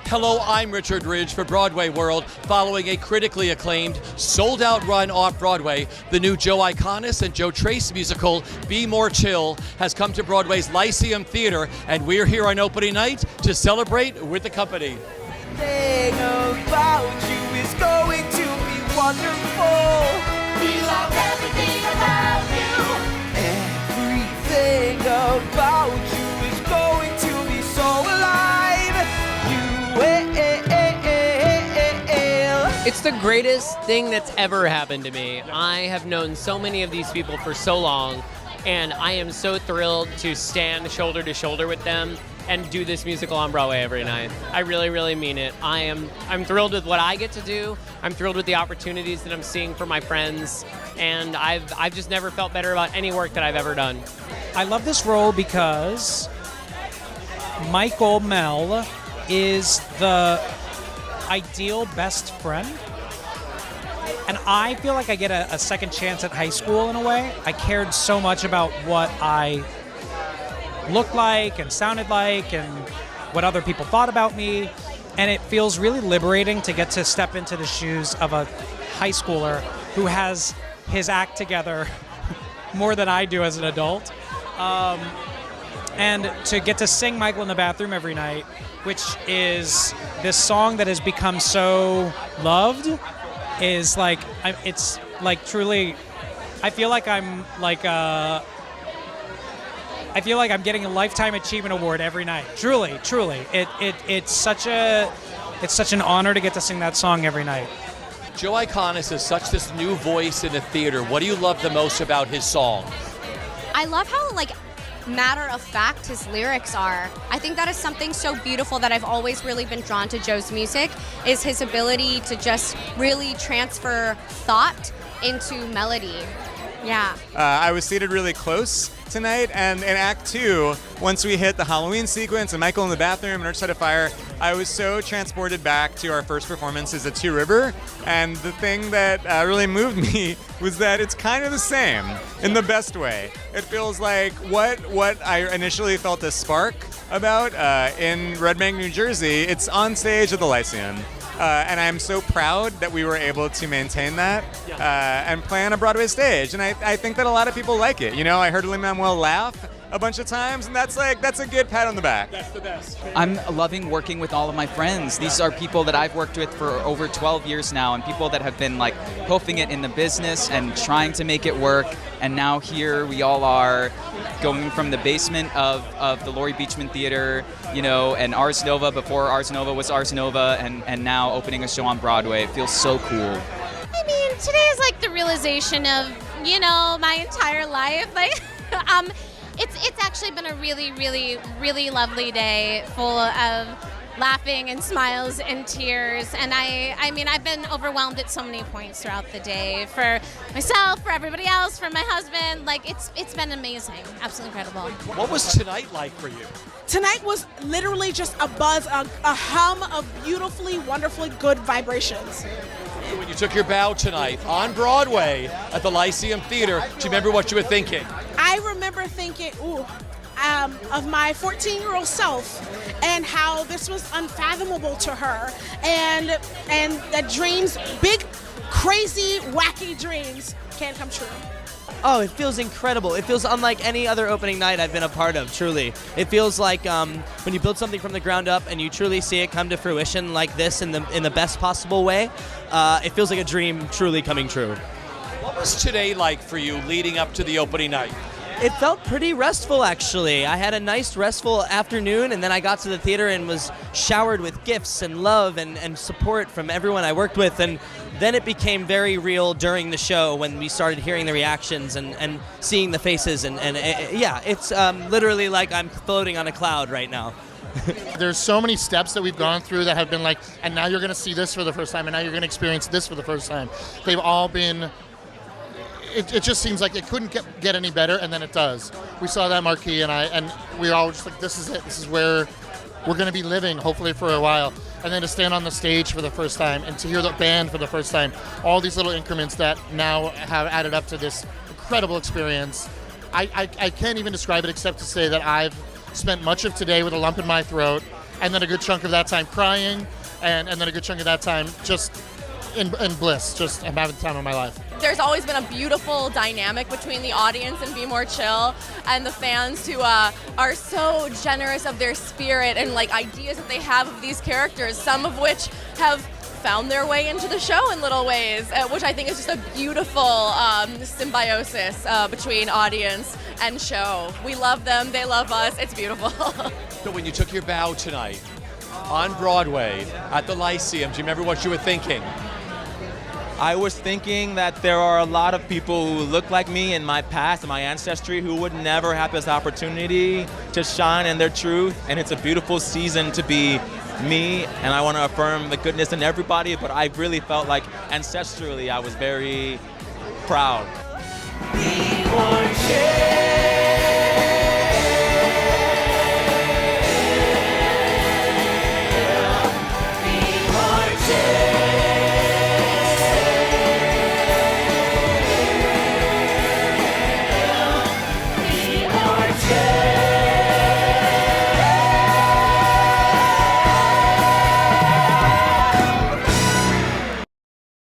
Hello, I'm Richard Ridge for BroadwayWorld. Following a critically acclaimed, sold-out run off-Broadway, the new Joe Iconis and Joe Tracz musical, Be More Chill, has come to Broadway's Lyceum Theater, and we're here on opening night to celebrate with the company. Everything about you is going to be wonderful. We love everything about you. Everything about you is going to be so alive. You will. It's the greatest thing that's ever happened to me. I have known so many of these people for so long, and I am so thrilled to stand shoulder to shoulder with them and do this musical on Broadway every night. I really, really mean it. I'm thrilled with what I get to do. I'm thrilled with the opportunities that I'm seeing for my friends, and I've just never felt better about any work that I've ever done. I love this role because Michael Mell is the ideal best friend. And I feel like I get a second chance at high school in a way. I cared so much about what I looked like and sounded like and what other people thought about me. And it feels really liberating to get to step into the shoes of a high schooler who has his act together more than I do as an adult. And to get to sing Michael in the Bathroom every night, which is this song that has become so loved, is like, it's like truly, I feel like I'm like, I feel like I'm getting a Lifetime Achievement Award every night. Truly. It's such an honor to get to sing that song every night. Joe Iconis is such this new voice in the theater. What do you love the most about his song? I love how, matter of fact his lyrics are. I think that is something so beautiful that I've always really been drawn to Joe's music, is his ability to just really transfer thought into melody. Yeah. I was seated really close tonight, and in Act 2, once we hit the Halloween sequence and Michael in the bathroom and Earth Side of Fire, I was so transported back to our first performances at Two River, and the thing that really moved me was that it's kind of the same, in the best way. It feels like what I initially felt a spark about in Red Bank, New Jersey, it's on stage at the Lyceum. And I'm so proud that we were able to maintain that and play on a Broadway stage. And I think that a lot of people like it. You know, I heard Lin-Manuel laugh a bunch of times, and that's a good pat on the back. That's the best. I'm loving working with all of my friends. These are people that I've worked with for over 12 years now, and people that have been hoofing it in the business and trying to make it work. And now here we all are, going from the basement of the Laurie Beachman Theater, and Ars Nova before Ars Nova was Ars Nova, and now opening a show on Broadway. It feels so cool. I mean, today is the realization of, my entire life. It's actually been a really, really, really lovely day, full of laughing and smiles and tears. And I mean, I've been overwhelmed at so many points throughout the day, for myself, for everybody else, for my husband. It's been amazing, absolutely incredible. What was tonight like for you? Tonight was literally just a buzz, a hum of beautifully, wonderfully good vibrations. When you took your bow tonight on Broadway at the Lyceum Theater, do you remember what you were thinking? I remember thinking, of my 14-year-old self and how this was unfathomable to her, and that dreams, big, crazy, wacky dreams, can come true. Oh, it feels incredible. It feels unlike any other opening night I've been a part of, truly. It feels like when you build something from the ground up and you truly see it come to fruition like this in the best possible way, it feels like a dream truly coming true. What was today like for you leading up to the opening night? It felt pretty restful, actually. I had a nice, restful afternoon, and then I got to the theater and was showered with gifts and love and support from everyone I worked with. And then it became very real during the show when we started hearing the reactions and seeing the faces. And it's literally like I'm floating on a cloud right now. There's so many steps that we've gone through that have been and now you're going to see this for the first time, and now you're going to experience this for the first time. They've all been... It just seems like it couldn't get any better, and then it does. We saw that marquee, and we were all just like, this is it. This is where we're going to be living, hopefully for a while. And then to stand on the stage for the first time and to hear the band for the first time, all these little increments that now have added up to this incredible experience. I can't even describe it except to say that I've spent much of today with a lump in my throat, and then a good chunk of that time crying, and then a good chunk of that time just in bliss. Just I'm having the time of my life. There's always been a beautiful dynamic between the audience and Be More Chill and the fans who are so generous of their spirit and like ideas that they have of these characters, some of which have found their way into the show in little ways, which I think is just a beautiful symbiosis between audience and show. We love them, they love us, it's beautiful. So when you took your bow tonight on Broadway at the Lyceum, do you remember what you were thinking? I was thinking that there are a lot of people who look like me in my past and my ancestry who would never have this opportunity to shine in their truth, and it's a beautiful season to be me, and I want to affirm the goodness in everybody, but I really felt like ancestrally I was very proud. Be more chill.